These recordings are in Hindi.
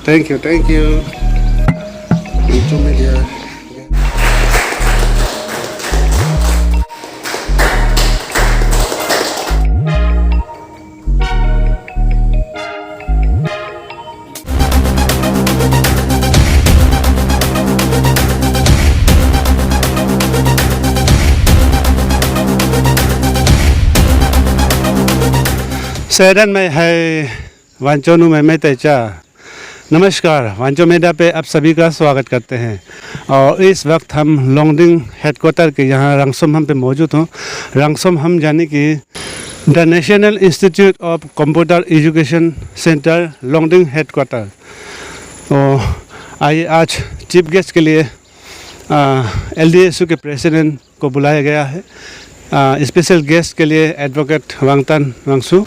Thank you, thank you. Itu media. सैरन में है वांचोनू में मैं तेजा। नमस्कार, वांचो मीडिया पे आप सभी का स्वागत करते हैं। और इस वक्त हम लोंगडिंग हेडक्वार्टर के यहाँ रंगसोम पे मौजूद हूँ। रंगसोम यानी कि the national institute of computer education centre Longding headquarter. तो आइए, आज चीफ गेस्ट के लिए LDSU के प्रेसिडेंट को बुलाया गया है। स्पेशल गेस्ट के लिए एडवोकेट वांगतान वांगसू।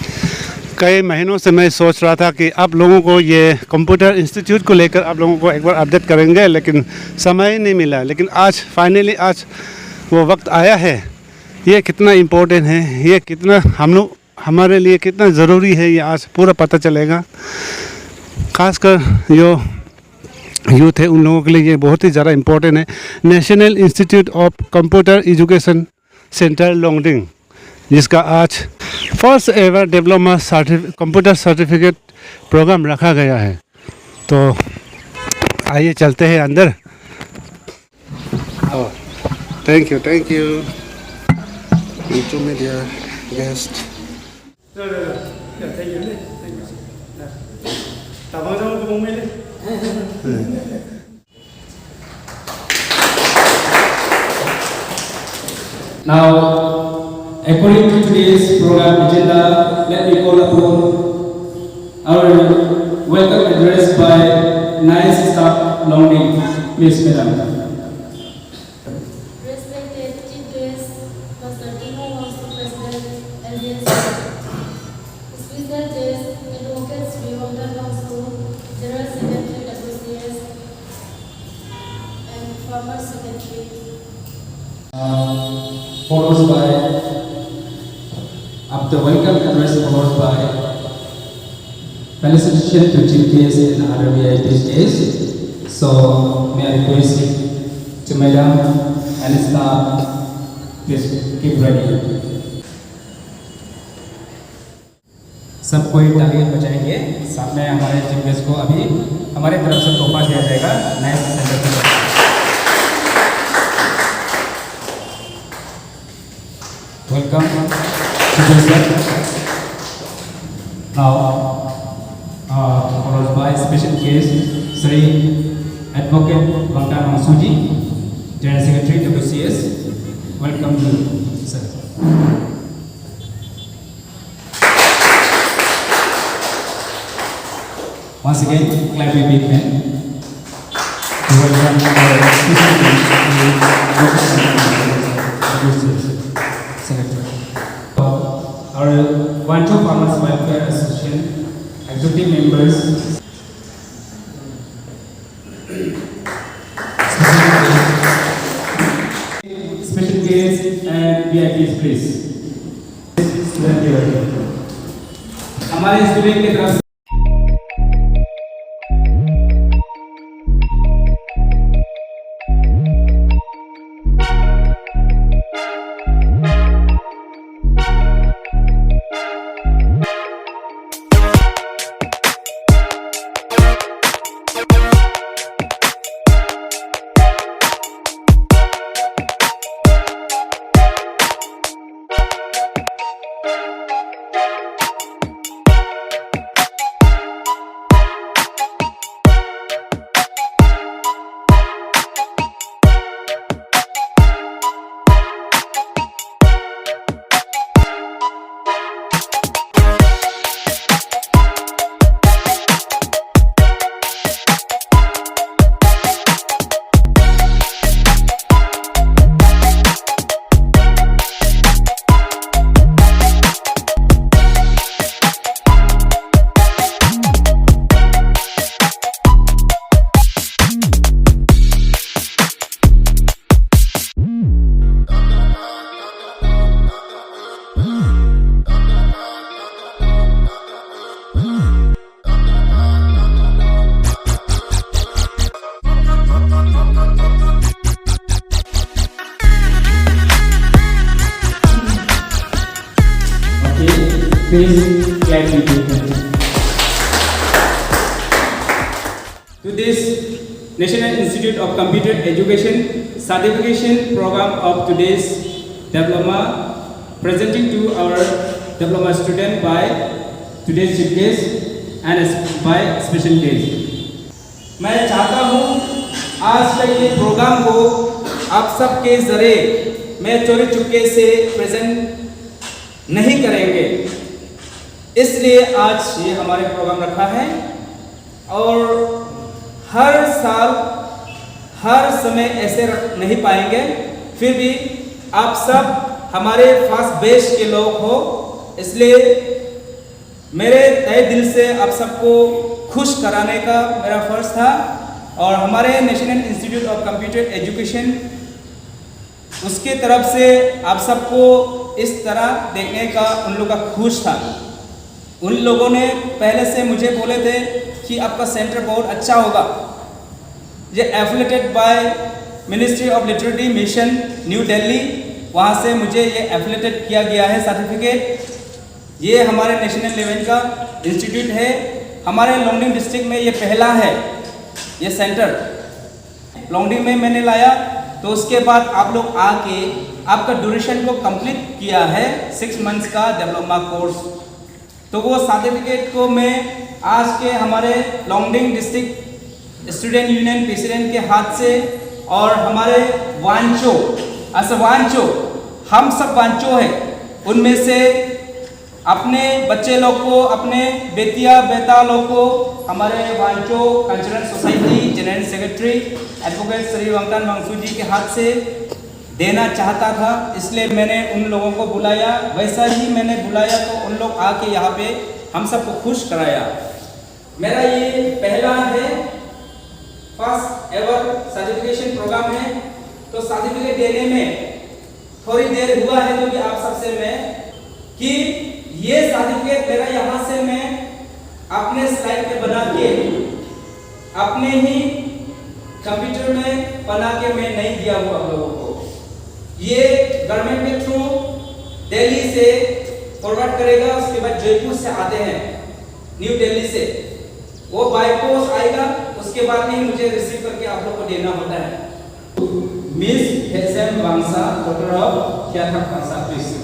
कई महीनों से मैं सोच रहा था कि आप लोगों को ये कंप्यूटर इंस्टीट्यूट को लेकर आप लोगों को एक बार अपडेट करेंगे, लेकिन समय ही नहीं मिला। लेकिन आज फाइनली आज वो वक्त आया है। ये कितना इम्पोर्टेंट है, ये कितना हमारे लिए कितना ज़रूरी है, ये आज पूरा पता चलेगा। खासकर जो यूथ है उन लोगों के लिए ये बहुत ही ज़्यादा इम्पोर्टेंट है। National institute of computer education centre Longding, जिसका आज first ever diploma computer certificate programme रखा गया है। तो आइए चलते हैं अंदर। Thank you, thank you. YouTube media guest. Now, according to today's program agenda, let me call upon our welcome address by nice staff Longding. Please, madam. Respected Chief Guest, Pastor Timo Wangsu, President, LDSU. Special guest, Advocate Sri Wangtan Wangsu, General Secretary, WCS, and Former Secretary. Followed by, after welcome address, followed by felicitation to Chief Guest and other VIP guests. So, may I request to madam and staff, please keep ready. सब कोई तालियां बजाएंगे। साथ में हमारे चीफ गेस्ट को अभी हमारे तरफ से तोहफा दिया जाएगा नए सेंटर की तरफ। Welcome to the set. Now, followed by special guest Sri Advocate Waangtan Wangsu ji, General Secretary WCS. Welcome to sir. Once again, clap a big hand to welcome our special guest. Our Wancho Farmers Welfare Association executive members, special guests and VIPs, please. हमारे स्टूडेंट की तरफ Please clap with me. To this National Institute of Computer Education certification program of today's diploma, presenting to our diploma student by today's chief guest and by special guest. मैं चाहता हूँ आज के ये प्रोग्राम को आप सबके जरिए मैं चोरी चुपके से प्रेजेंट नहीं करेंगे, इसलिए आज ये हमारे प्रोग्राम रखा है। और हर साल हर समय ऐसे रख नहीं पाएंगे, फिर भी आप सब हमारे फास्ट बेस के लोग हो, इसलिए मेरे तहे दिल से आप सबको खुश कराने का मेरा फर्ज था। और हमारे national institute of computer education उसके तरफ से आप सबको इस तरह देखने का उन लोगों का खुश था। उन लोगों ने पहले से मुझे बोले थे कि आपका सेंटर बहुत अच्छा होगा। ये affiliated by ministry of literary mission new Delhi, वहाँ से मुझे ये एफिलेटेड किया गया है सर्टिफिकेट। ये हमारे नेशनल लेवल का इंस्टीट्यूट है। हमारे लोंगडिंग डिस्ट्रिक्ट में ये पहला है ये सेंटर। लोंगडिंग में मैंने लाया तो उसके बाद आप लोग आके आपका ड्यूरेशन को कंप्लीट किया है 6 मंथ्स का डिप्लोमा कोर्स। तो वो सर्टिफिकेट को मैं आज के हमारे Longding district student union president के हाथ से और हमारे वांचो हम सब वांचो है, उनमें से अपने बच्चे लोग को, अपने बेटा लोग को हमारे Wancho cultural society general secretary advocate Shri Wangtan Wangsu ji के हाथ से देना चाहता था, इसलिए मैंने उन लोगों को बुलाया। वैसा ही मैंने बुलाया तो उन लोग आके यहाँ पे हम सबको खुश कराया। मेरा ये पहला है फर्स्ट एवर सर्टिफिकेशन प्रोग्राम है। तो सर्टिफिकेट देने में थोड़ी देर हुआ है क्योंकि आप सबसे मैं कि ये सर्टिफिकेट मेरा यहाँ से मैं अपने स्लाइड पे बना के अपने ही कंप्यूटर में बना के मैं नहीं दिया हूँ आप लोगों को। ये गवर्नमेंट के थ्रू दिल्ली से फॉरवर्ड करेगा, उसके बाद जयपुर से आते हैं न्यू दिल्ली से, वो बाय पोस्ट आएगा, उसके बाद ही मुझे रिसीव करके आप लोग को देना होता है। Miss Hesem Wangsa doctor of Khyathak Wangsa please.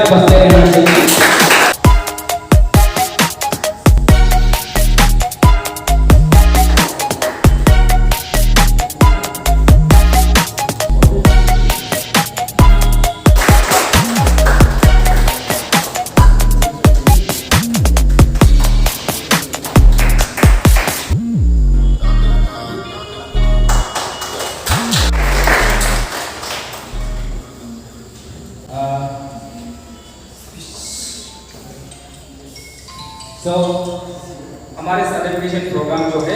बसते रहना चाहिए। तो हमारे सर्टिफिकेशन प्रोग्राम जो है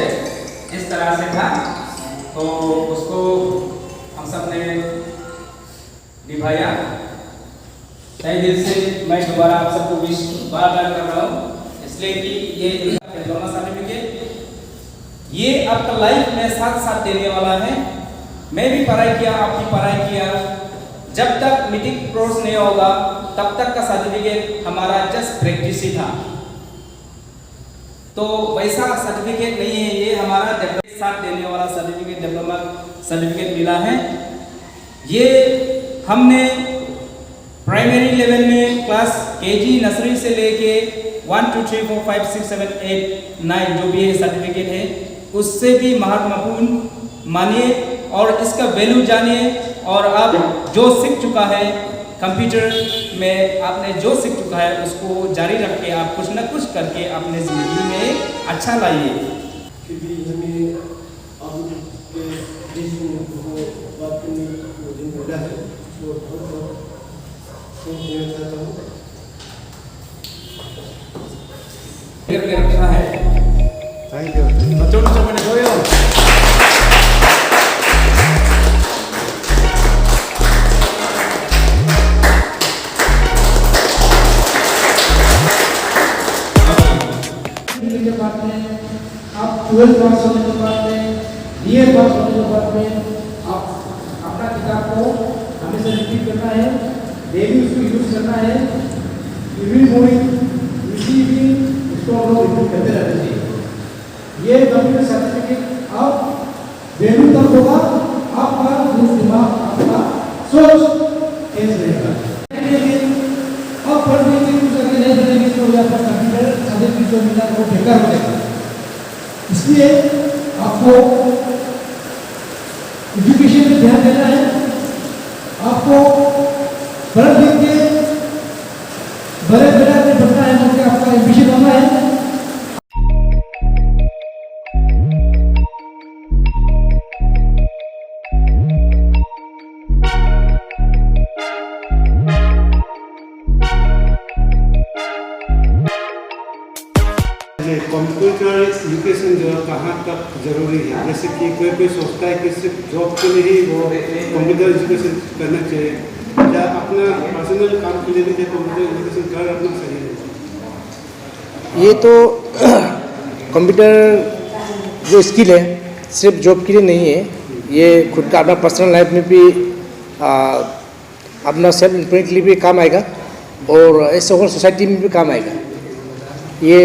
इस तरह से था, तो उसको हम सब ने निभाया। तहे दिल से मैं दोबारा आप सबको विश बार कर रहा हूँ, इसलिए कि ये डिप्लोमा सर्टिफिकेट ये आपका लाइफ में साथ साथ देने वाला है। मैं भी पढ़ाई किया, आप भी पढ़ाई किया, जब तक मीटिंग कोर्स नहीं होगा तब तक का सर्टिफिकेट हमारा जस्ट प्रैक्टिस ही था। तो वैसा सर्टिफिकेट नहीं है, ये हमारा साथ देने वाला सर्टिफिकेट डिप्लोमा सर्टिफिकेट मिला है। ये हमने प्राइमरी लेवल में क्लास केजी नर्सरी से लेके 1 2 3 4 5 6 7 8 9 जो भी ये सर्टिफिकेट है उससे भी महत्वपूर्ण मानिए और इसका वैल्यू जानिए और आप जो सीख चुका है कंप्यूटर में आपने जो सीख चुका है उसको जारी रख के आप कुछ न कुछ करके अपने ज़िंदगी में अच्छा लाइए। क्योंकि हमें आपके देश में बात करने को दिन मिला है तो बहुत बहुत देना चाहता हूँ। रखा है थैंक यू बच्चों को मैंने जोयो के बाद में आप 12 पास होने के बाद में बीए पास होने के बाद में आप अपना किताब को हमेशा रिपीट करना है, डेली उसको यूज करना है, एवरी मॉर्निंग रिसीविंग उसको हम लोग रिपीट करते रहना चाहिए। ये कंप्यूटर सर्टिफिकेट आप वैल्यू तब होगा आपका दिमाग आपका सोच तेज रहेगा। अब पढ़ने की कुछ अगर नहीं बनेगी तो आपका कंप्यूटर सर्टिफिकेट जो मिला वो बेकार हो जाएगा। इसलिए आपको एजुकेशन में ध्यान देना है, आपको पढ़ लिख के बड़े बड़े बनना है, मतलब आपका एम्बिशन होना है। कंप्यूटर एजुकेशन जो है कहाँ तक जरूरी है? जैसे कि कोई कोई सोचता है कि सिर्फ जॉब के लिए ही वो कंप्यूटर एजुकेशन करना चाहिए, या अपना पर्सनल काम के लिए भी कंप्यूटर एजुकेशन कर अपना सही है? ये तो कंप्यूटर जो स्किल है सिर्फ जॉब के लिए नहीं है, ये खुद का अपना पर्सनल लाइफ में भी अपना सेल्फ इम्प्रूवमेंट के लिए भी काम आएगा और इस ओवरऑल सोसाइटी में भी काम आएगा। ये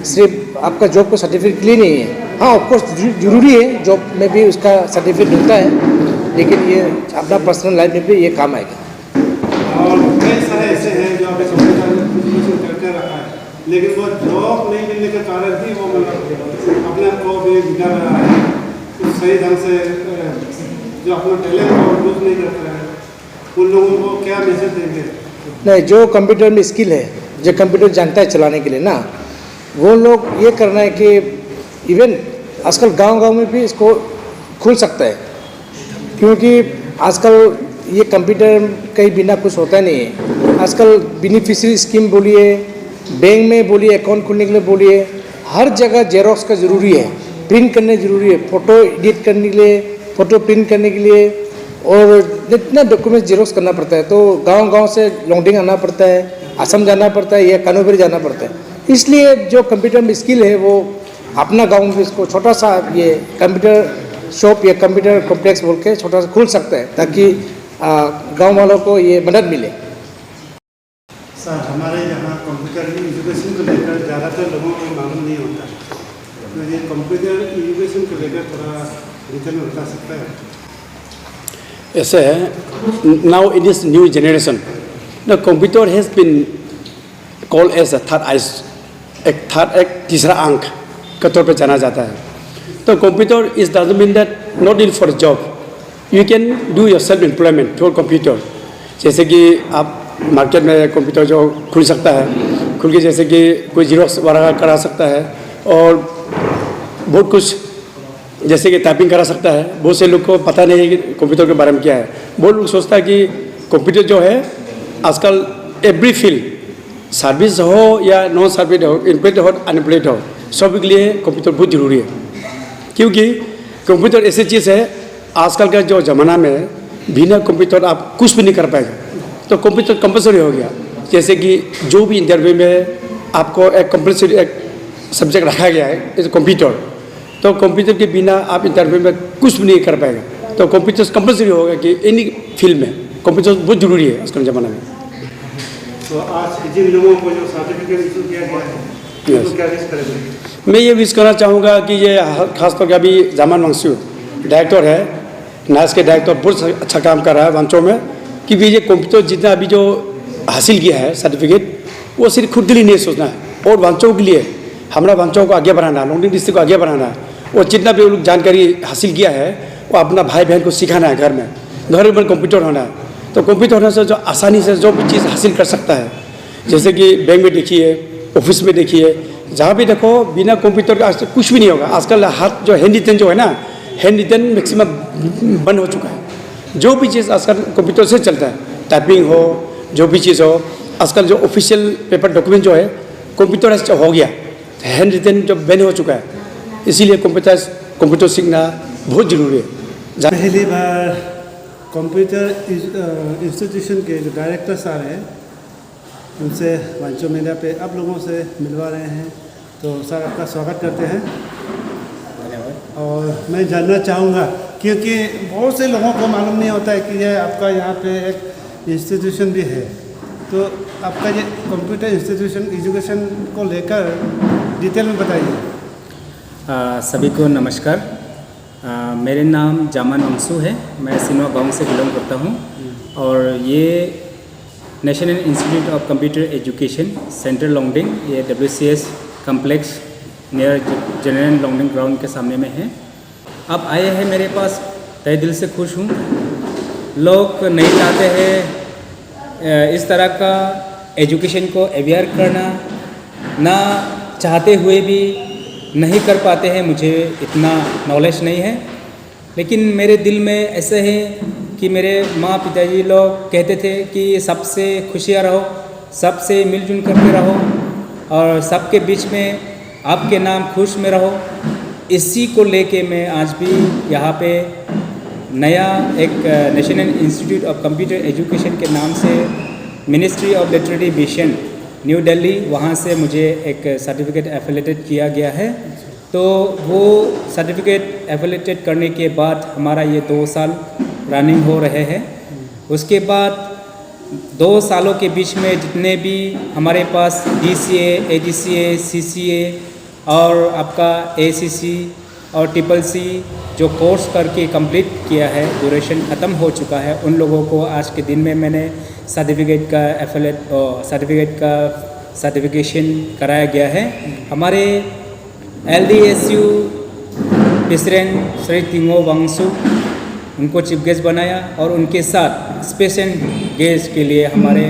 सिर्फ आपका जॉब का सर्टिफिकेट के लिए नहीं है। हाँ ऑफकोर्स जरूरी है, जॉब में भी उसका सर्टिफिकेट मिलता है, लेकिन ये अपना पर्सनल लाइफ में भी ये काम आएगा। और कई सारे ऐसे हैं जो अभी कंप्यूटर करके रखा है, लेकिन वो जॉब नहीं मिलने के कारण भी वो मतलब अपने को भी बिगाड़ रहा है, कुछ सही ढंग से जो अपना टैलेंट को यूज नहीं करता है, उन लोगों को क्या मैसेज देंगे? नहीं, जो कंप्यूटर में स्किल है, जो कंप्यूटर जानता है चलाने के लिए ना, वो लोग ये करना है कि इवन आजकल गांव-गांव में भी इसको खुल सकता है, क्योंकि आजकल ये कंप्यूटर कहीं बिना कुछ होता नहीं है। आजकल बेनिफिशियरी स्कीम बोलिए, बैंक में बोलिए, अकाउंट खोलने के लिए बोलिए, हर जगह जेरोक्स का ज़रूरी है, प्रिंट करने ज़रूरी है, फ़ोटो एडिट करने के लिए, फ़ोटो प्रिंट करने के लिए, और जितना डॉक्यूमेंट जेरोक्स करना पड़ता है, तो गांव-गांव से लॉन्गडिंग आना पड़ता है, असम जाना पड़ता है या कानोबेरी जाना पड़ता है। इसलिए जो कंप्यूटर में स्किल है वो अपना गांव में इसको छोटा सा ये कंप्यूटर शॉप या कंप्यूटर कॉम्प्लेक्स बोल के छोटा सा खुल सकता है, ताकि गांव वालों को ये मदद मिले। सर, हमारे यहाँ कंप्यूटर एजुकेशन को लेकर ज़्यादातर लोगों को मालूम नहीं होता, तो ये कंप्यूटर एजुकेशन को लेकर थोड़ा डिटेल में बता सकता है? ऐसे है, now in this new generation, the computer has been called as a third eye, एक थर्ड एक तीसरा आंख के तौर पे जाना जाता है। तो computer is doesn't mean that not in for job, you can do your self employment through computer. जैसे कि आप मार्केट में कंप्यूटर जो खुल सकता है, खुल के जैसे कि कोई जीरोक्स वगैरह करा सकता है और बहुत कुछ जैसे कि टाइपिंग करा सकता है। बहुत से लोग को पता नहीं है कि कंप्यूटर के बारे में क्या है। बहुत लोग सोचता है कि कंप्यूटर जो है आजकल एवरी फील्ड, सर्विस हो या नॉन सर्विस हो, एम्प्लॉयड हो अनएम्प्लॉयड हो, सब के लिए कंप्यूटर बहुत ज़रूरी है, क्योंकि कंप्यूटर ऐसी चीज़ है आजकल का जो ज़माना में बिना कंप्यूटर आप कुछ भी नहीं कर पाएगा। तो कंप्यूटर कंपलसरी हो गया। जैसे कि जो भी इंटरव्यू में आपको एक कंपलसरी एक सब्जेक्ट रखा गया है इस कंप्यूटर, तो कंप्यूटर के बिना आप इंटरव्यू में कुछ भी नहीं कर पाएगा। तो कंप्यूटर कंपलसरी होगा कि एनी फील्ड में कंप्यूटर बहुत ज़रूरी है आजकल ज़माना में। तो आज जिन लोगों को जो सर्टिफिकेट इशू किया गया है, तो क्या विश करेंगे? मैं ये विश करना चाहूँगा कि ये खासतौर पर अभी जामान मंगसू डायरेक्टर है, नाइस के डायरेक्टर बहुत अच्छा काम कर रहा है वांचो में, कि ये कंप्यूटर जितना अभी जो हासिल किया है सर्टिफिकेट, वो सिर्फ खुद के लिए नहीं सोचना है और वांचों के लिए, हमारा वांचों को आगे बढ़ाना, लोंगडिंग डिस्ट्रिक्ट को आगे बढ़ाना है। और जितना भी लोग जानकारी हासिल किया है वो अपना भाई बहन को सिखाना है। घर में कंप्यूटर होना है, तो कंप्यूटर होने से जो आसानी से जो भी चीज़ हासिल कर सकता है, जैसे कि बैंक में देखिए, ऑफिस में देखिए, जहाँ भी देखो बिना कंप्यूटर का कुछ भी नहीं होगा। आजकल हाथ जो हैंड रिटन जो है ना, हैंड रिटन मैक्सिमम बंद हो चुका है। जो भी चीज़ आजकल कंप्यूटर से चलता है, टाइपिंग हो, जो भी चीज़ हो, आजकल जो ऑफिशियल पेपर डॉक्यूमेंट जो है कंप्यूटराइज हो गया, हैंड रिटन जो बैन हो चुका है, इसीलिए कंप्यूटर सीखना बहुत ज़रूरी है। पहली बार कंप्यूटर इंस्टीट्यूशन के जो डायरेक्टर सर हैं उनसे वांचो मीडिया पे आप लोगों से मिलवा रहे हैं, तो सर आपका स्वागत करते हैं। और मैं जानना चाहूँगा, क्योंकि बहुत से लोगों को मालूम नहीं होता है कि यह आपका यहाँ पे एक इंस्टीट्यूशन भी है, तो आपका ये कंप्यूटर इंस्टीट्यूशन एजुकेशन को लेकर डिटेल में बताइए। सभी को नमस्कार। मेरे नाम जामान वंशु है, मैं सिनवा गांव से बिलोंग करता हूँ और ये national institute of computer education centre Longding, ये WCS complex near general Longding ground के सामने में है। अब आए हैं मेरे पास, तहे दिल से खुश हूँ। लोग नहीं चाहते हैं इस तरह का एजुकेशन को अवेयर करना, ना चाहते हुए भी नहीं कर पाते हैं। मुझे इतना नॉलेज नहीं है, लेकिन मेरे दिल में ऐसे है कि मेरे माँ पिताजी लोग कहते थे कि सबसे खुशियाँ रहो, सबसे मिलजुल करके रहो और सबके बीच में आपके नाम खुश में रहो। इसी को लेके मैं आज भी यहाँ पे नया एक national institute of computer education के नाम से ministry of literary mission new Delhi, वहाँ से मुझे एक सर्टिफिकेट एफिलेटेड किया गया है। तो वो सर्टिफिकेट एफिलेटेड करने के बाद हमारा ये 2 साल रनिंग हो रहे हैं। उसके बाद 2 सालों के बीच में जितने भी हमारे पास DCA, ADCA, CCA और आपका ACC और CCC जो कोर्स करके कंप्लीट किया है, ड्यूरेशन ख़त्म हो चुका है, उन लोगों को आज के दिन में मैंने सर्टिफिकेट का सर्टिफिकेशन कराया गया है। हमारे LDSU प्रेसिडेंट श्री तिंगो वांगसु उनको चीफ गेस्ट बनाया और उनके साथ स्पेशल गेस्ट के लिए हमारे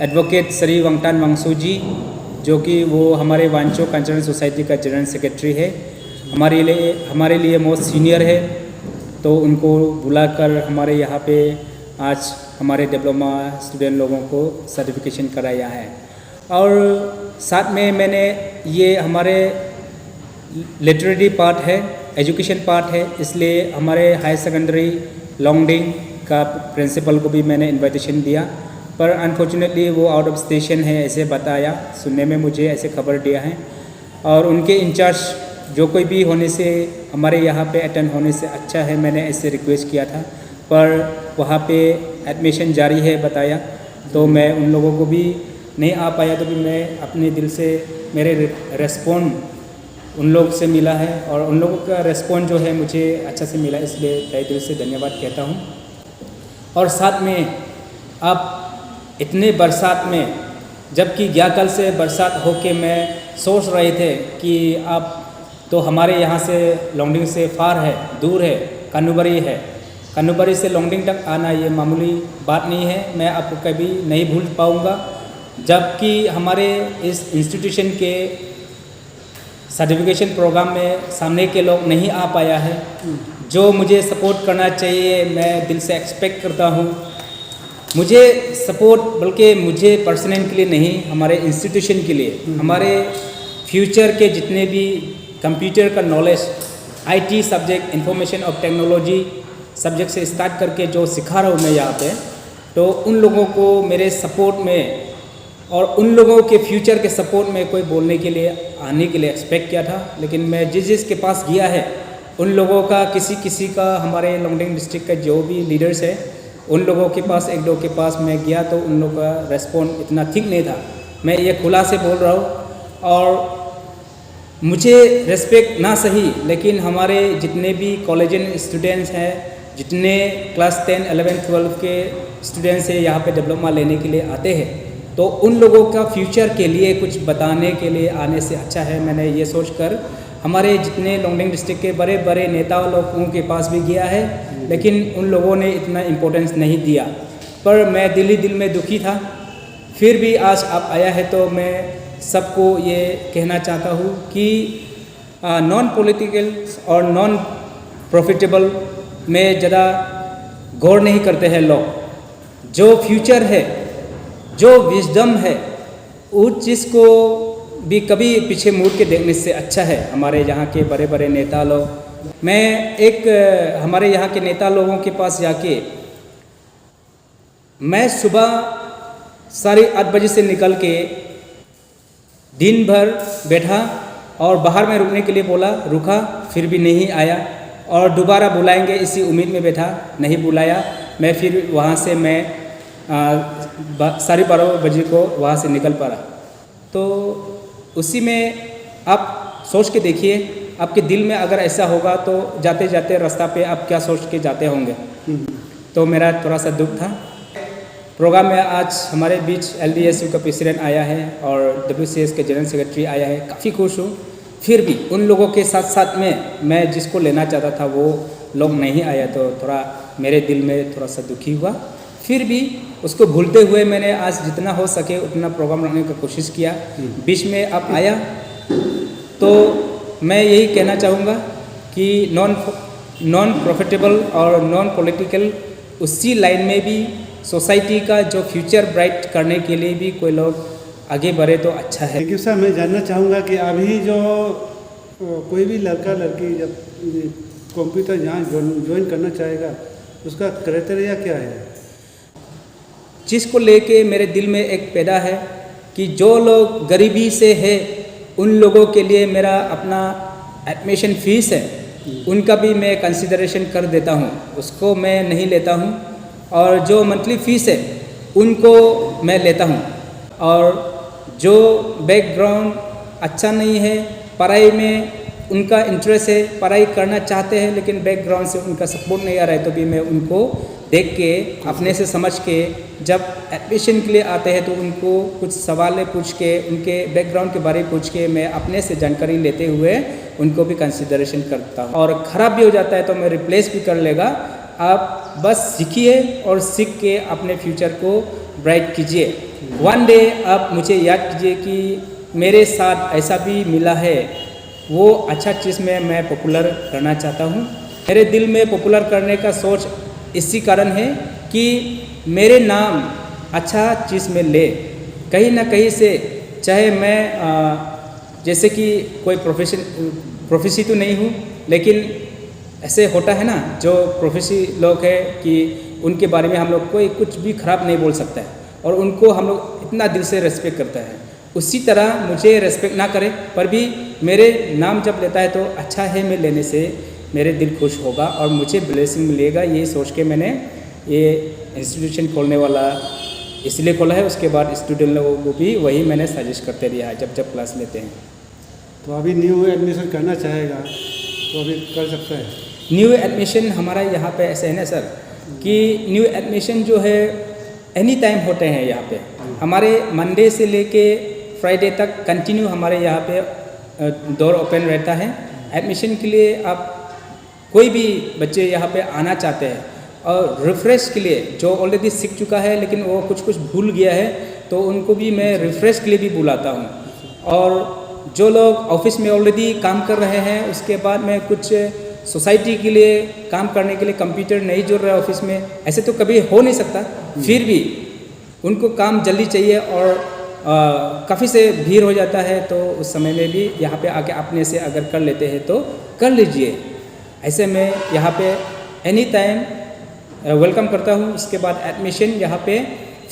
एडवोकेट श्री वंगटान वांगसु जी, जो कि वो हमारे वांचो कल्चरल सोसाइटी का जनरल सेक्रेटरी है, हमारे लिए मोस्ट सीनियर है, तो उनको बुलाकर हमारे यहाँ पे आज हमारे डिप्लोमा स्टूडेंट लोगों को सर्टिफिकेशन कराया है। और साथ में मैंने ये हमारे लिटरेरी पार्ट है, एजुकेशन पार्ट है, इसलिए हमारे हायर सेकेंडरी लोंगडिंग का प्रिंसिपल को भी मैंने इनविटेशन दिया, पर अनफॉर्चुनेटली वो आउट ऑफ स्टेशन है ऐसे बताया, सुनने में मुझे ऐसे खबर दिया है। और उनके इंचार्ज जो कोई भी होने से हमारे यहाँ पे अटेंड होने से अच्छा है, मैंने ऐसे रिक्वेस्ट किया था, पर वहाँ पे एडमिशन जारी है बताया, तो मैं उन लोगों को भी नहीं आ पाया, तो भी मैं अपने दिल से मेरे रेस्पॉन्ड उन लोग से मिला है और उन लोगों का रेस्पॉन्ड जो है मुझे अच्छा से मिला, इसलिए तहे दिल से धन्यवाद कहता हूँ। और साथ में आप इतने बरसात में, जबकि कल से बरसात होके मैं सोच रहे थे कि आप तो हमारे यहाँ से लोंगडिंग से फार है, दूर है, कानूबरी है, कानूबरी से लोंगडिंग तक आना ये मामूली बात नहीं है, मैं आपको कभी नहीं भूल पाऊँगा। जबकि हमारे इस इंस्टीट्यूशन के सर्टिफिकेशन प्रोग्राम में सामने के लोग नहीं आ पाया है, जो मुझे सपोर्ट करना चाहिए, मैं दिल से एक्सपेक्ट करता हूँ। मुझे सपोर्ट बल्कि मुझे पर्सनल के लिए नहीं, हमारे इंस्टीट्यूशन के लिए, हमारे फ्यूचर के जितने भी कंप्यूटर का नॉलेज, IT सब्जेक्ट, इंफॉर्मेशन और टेक्नोलॉजी सब्जेक्ट से स्टार्ट करके जो सिखा रहा हूँ मैं यहाँ पे, तो उन लोगों को मेरे सपोर्ट में और उन लोगों के फ्यूचर के सपोर्ट में कोई बोलने के लिए आने के लिए एक्सपेक्ट किया था, लेकिन मैं जिस के पास गया है उन लोगों का किसी का हमारे लोंगडिंग डिस्ट्रिक्ट का जो भी लीडर्स है उन लोगों के पास, एक दो के पास मैं गया तो उन लोगों का रेस्पॉन्ड इतना ठीक नहीं था। मैं ये खुला से बोल रहा हूँ और मुझे रेस्पेक्ट ना सही, लेकिन हमारे जितने भी कॉलेजियन स्टूडेंट्स हैं, जितने क्लास 10, 11, 12 के स्टूडेंट्स हैं यहाँ पे डिप्लोमा लेने के लिए आते हैं, तो उन लोगों का फ्यूचर के लिए कुछ बताने के लिए आने से अच्छा है। मैंने ये सोचकर हमारे जितने लोंगडिंग डिस्ट्रिक्ट के बड़े बड़े नेता लोगों के पास भी गया है, लेकिन उन लोगों ने इतना इम्पोर्टेंस नहीं दिया। पर मैं दिल में दुखी था। फिर भी आज आप आया है तो मैं सबको ये कहना चाहता हूँ कि नॉन पॉलिटिकल और नॉन प्रॉफिटेबल में ज़्यादा गौर नहीं करते हैं लोग। जो फ्यूचर है, जो विजडम है, उस चीज़ को भी कभी पीछे मुड़ के देखने से अच्छा है हमारे यहाँ के बड़े बड़े नेता लोग। मैं हमारे यहाँ के नेता लोगों के पास जाके मैं सुबह 8:30 बजे से निकल के दिन भर बैठा और बाहर में रुकने के लिए बोला, रुका, फिर भी नहीं आया और दोबारा बुलाएंगे इसी उम्मीद में बैठा, नहीं बुलाया। मैं फिर वहाँ से मैं 12:30 बजे को वहाँ से निकल पड़ा। तो उसी में आप सोच के देखिए, आपके दिल में अगर ऐसा होगा तो जाते जाते रास्ता पे आप क्या सोच के जाते होंगे। तो मेरा थोड़ा सा दुख था। प्रोग्राम में आज हमारे बीच LDSU का प्रेसिडेंट आया है और WCS के जनरल सेक्रेटरी आया है, काफ़ी खुश हूँ। फिर भी उन लोगों के साथ साथ में मैं जिसको लेना चाहता था वो लोग नहीं आया, तो थोड़ा मेरे दिल में थोड़ा सा दुखी हुआ। फिर भी उसको भूलते हुए मैंने आज जितना हो सके उतना प्रोग्राम रखने की कोशिश किया। बीच में आप आया तो मैं यही कहना चाहूँगा कि नॉन प्रॉफिटेबल और नॉन पॉलिटिकल उसी लाइन में भी सोसाइटी का जो फ्यूचर ब्राइट करने के लिए भी कोई लोग आगे बढ़े तो अच्छा है। Thank you sir. मैं जानना चाहूँगा कि अभी जो कोई भी लड़का लड़की जब कंप्यूटर यहाँ ज्वाइन करना चाहेगा उसका क्राइटेरिया क्या है? जिसको लेके मेरे दिल में एक पैदा है कि जो लोग गरीबी से है उन लोगों के लिए मेरा अपना एडमिशन फीस है, उनका भी मैं कंसिडरेशन कर देता हूँ, उसको मैं नहीं लेता हूँ। और जो मंथली फ़ीस है उनको मैं लेता हूँ। और जो बैकग्राउंड अच्छा नहीं है, पढ़ाई में उनका इंटरेस्ट है, पढ़ाई करना चाहते हैं लेकिन बैकग्राउंड से उनका सपोर्ट नहीं आ रहा है, तो भी मैं उनको देख के अपने से समझ के जब एडमिशन के लिए आते हैं तो उनको कुछ सवाल पूछ के उनके बैकग्राउंड के बारे में पूछ के मैं अपने से जानकारी लेते हुए उनको भी कंसिडरेशन करता हूँ। और ख़राब भी हो जाता है तो मैं रिप्लेस भी कर लेगा। आप बस सीखिए और सीख के अपने फ्यूचर को ब्राइट कीजिए। वन डे आप मुझे याद कीजिए कि मेरे साथ ऐसा भी मिला है, वो अच्छा चीज़ में मैं पॉपुलर करना चाहता हूँ। मेरे दिल में पॉपुलर करने का सोच इसी कारण है कि मेरे नाम अच्छा चीज़ में ले, कहीं ना कहीं से, चाहे मैं जैसे कि कोई प्रोफेसी तो नहीं हूँ, लेकिन ऐसे होता है ना जो प्रोफेसी लोग है कि उनके बारे में हम लोग कोई कुछ भी ख़राब नहीं बोल सकता है और उनको हम लोग इतना दिल से रेस्पेक्ट करता है। उसी तरह मुझे रेस्पेक्ट ना करे पर भी मेरे नाम जब लेता है तो अच्छा है, मैं लेने से मेरे दिल खुश होगा और मुझे ब्लेसिंग मिलेगा। ये सोच के मैंने ये इंस्टीट्यूशन खोलने वाला इसलिए खोला है। उसके बाद स्टूडेंट लोगों को भी वही मैंने सजेस्ट करते रहा है जब क्लास लेते हैं। तो अभी न्यू एडमिशन करना चाहेगा तो अभी कर सकता है? न्यू एडमिशन हमारा यहाँ पे ऐसे है ना सर कि न्यू एडमिशन जो है एनी टाइम होते हैं यहाँ पे। हमारे मंडे से लेके फ्राइडे तक कंटिन्यू हमारे यहाँ पे डोर ओपन रहता है। एडमिशन के लिए आप कोई भी बच्चे यहाँ पे आना चाहते हैं और रिफ्रेश के लिए जो ऑलरेडी सीख चुका है लेकिन वो कुछ भूल गया है तो उनको भी मैं रिफ्रेश के लिए भी बुलाता हूँ। और जो लोग ऑफिस में ऑलरेडी काम कर रहे हैं उसके बाद में कुछ सोसाइटी के लिए काम करने के लिए कंप्यूटर नहीं जुड़ रहा है ऑफिस में, ऐसे तो कभी हो नहीं सकता, फिर भी उनको काम जल्दी चाहिए और काफ़ी से भीड़ हो जाता है तो उस समय में भी यहाँ पे आके अपने से अगर कर लेते हैं तो कर लीजिए। ऐसे में यहाँ पे एनी टाइम वेलकम करता हूँ। उसके बाद एडमिशन यहाँ पे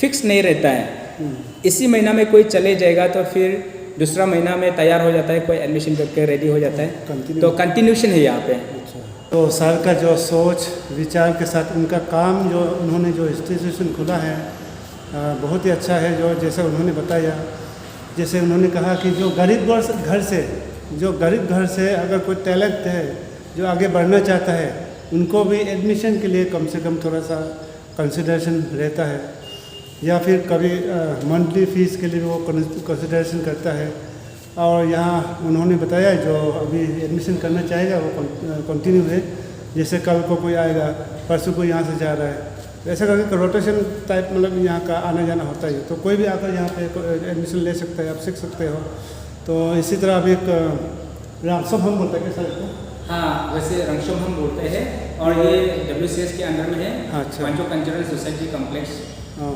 फिक्स नहीं रहता है, इसी महीना में कोई चले जाएगा तो फिर दूसरा महीना में तैयार हो जाता है, कोई एडमिशन करके रेडी हो जाता है, तो कंटिन्यूशन है यहाँ पे। तो सर का जो सोच विचार के साथ उनका काम जो उन्होंने जो इंस्टीट्यूशन खोला है बहुत ही अच्छा है। जो जैसे उन्होंने बताया, जैसे उन्होंने कहा कि जो गरीब घर से अगर कोई टैलेंट है जो आगे बढ़ना चाहता है उनको भी एडमिशन के लिए कम से कम थोड़ा सा कंसिडरेशन रहता है। या फिर कभी मंथली फ़ीस के लिए वो कंसिडरेशन करता है। और यहाँ उन्होंने बताया जो अभी एडमिशन करना चाहेगा वो कंटिन्यू है, जैसे कल को कोई आएगा, परसों को यहाँ से जा रहा है, तो ऐसा करके रोटेशन टाइप मतलब यहाँ का आना जाना होता है। तो कोई भी आकर यहाँ पे एडमिशन ले सकता है, आप सीख सकते हो। तो इसी तरह अभी एक रामसम हम बोलते हैं सर इसको, हाँ, वैसे रंगशोम हम बोलते हैं और ये WCS के अंडर में है। अच्छा। Wancho cultural society complex. हाँ,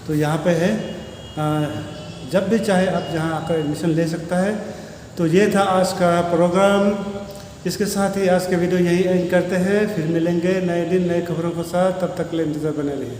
तो यहाँ पे है, जब भी चाहे आप यहाँ आकर एडमिशन ले सकता है। तो ये था आज का प्रोग्राम। इसके साथ ही आज के वीडियो यहीं एंड करते हैं। फिर मिलेंगे नए दिन नए खबरों के साथ, तब तक के लिए इंतज़ार बने रहिए।